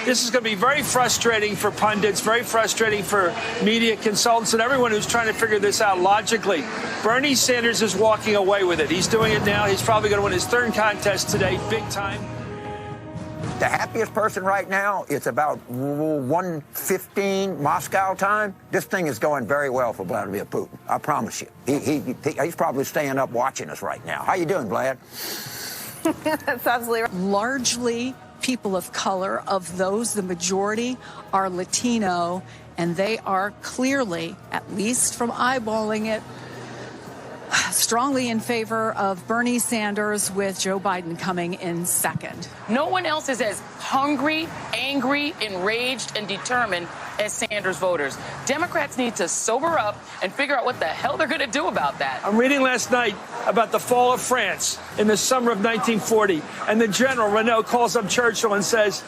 This is going to be very frustrating for pundits, very frustrating for media consultants and everyone who's trying to figure this out logically. Bernie Sanders is walking away with it. He's doing it now. He's probably going to win his third contest today, big time. The happiest person right now, it's about 1:15 Moscow time. This thing is going very well for Vladimir Putin. I promise you. He's probably staying up watching us right now. How you doing, Vlad? That's absolutely right. Largely people of color. Of those, the majority are Latino, and they are clearly, at least from eyeballing it, strongly in favor of Bernie Sanders, with Joe Biden coming in second. No one else is as hungry, angry, enraged, and determined as Sanders voters. Democrats need to sober up and figure out what the hell they're going to do about that. I'm reading last night about the fall of France in the summer of 1940, and the general, Renault, calls up Churchill and says,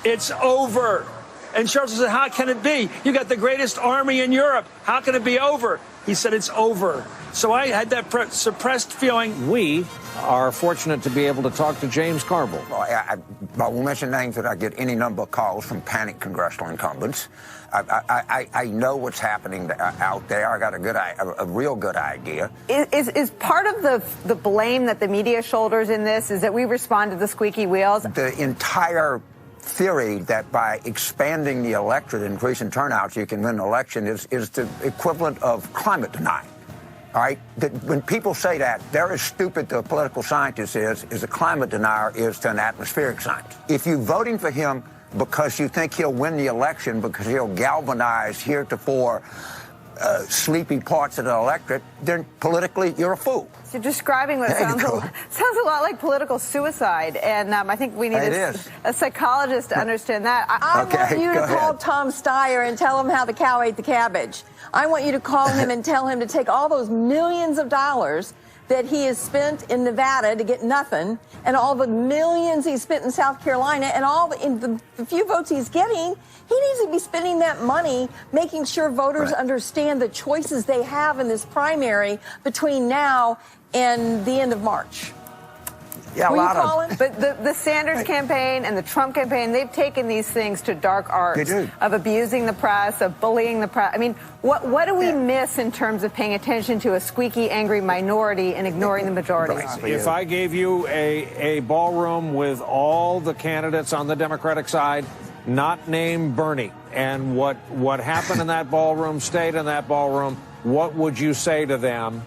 "It's over." And Churchill said, "How can it be? You got the greatest army in Europe. How can it be over?" He said, "It's over." So I had that suppressed feeling. We are fortunate to be able to talk to James Carville. Well, I won't mention names, but I get any number of calls from panicked congressional incumbents. I know what's happening out there. I got a real good idea. Is part of the blame that the media shoulders in this is that we respond to the squeaky wheels? The entire theory that by expanding the electorate, increasing turnouts, you can win an election is the equivalent of climate denial. All right? When people say that, they're as stupid to a political scientist as a climate denier is to an atmospheric scientist. If you're voting for him because you think he'll win the election, because he'll galvanize heretofore sleepy parts of the electorate, then politically you're a fool. So describing what sounds a lot like political suicide, and I think we need a psychologist to understand that. I want you to call Tom Steyer and tell him how the cow ate the cabbage. I want you to call him and tell him to take all those millions of dollars that he has spent in Nevada to get nothing, and all the millions he spent in South Carolina, and all the few votes he's getting, he needs to be spending that money making sure voters understand the choices they have in this primary between now and the end of March. Yeah, But the Sanders campaign and the Trump campaign, they've taken these things to dark arts of abusing the press, of bullying the press. I mean, what do we miss in terms of paying attention to a squeaky, angry minority and ignoring the majority? If I gave you a ballroom with all the candidates on the Democratic side, not named Bernie, and what happened in that ballroom stayed in that ballroom, what would you say to them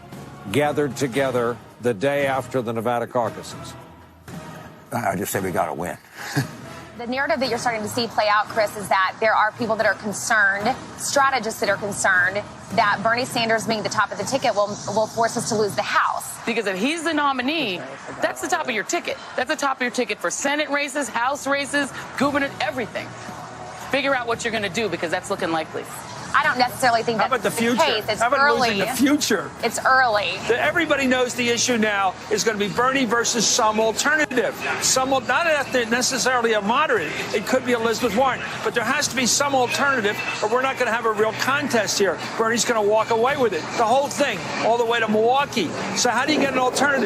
gathered together the day after the Nevada caucuses? I just say we got to win. The narrative that you're starting to see play out, Chris, is that there are people that are concerned, strategists that are concerned, that Bernie Sanders being the top of the ticket will force us to lose the House. Because if he's the nominee, that's the top of your ticket. That's the top of your ticket for Senate races, House races, gubernatorial, everything. Figure out what you're going to do, because that's looking likely. I don't necessarily think that's the case. It's How about early. losing the future? It's early. Everybody knows the issue now is going to be Bernie versus some alternative. Not necessarily a moderate. It could be Elizabeth Warren. But there has to be some alternative, or we're not going to have a real contest here. Bernie's going to walk away with it. The whole thing, all the way to Milwaukee. So how do you get an alternative?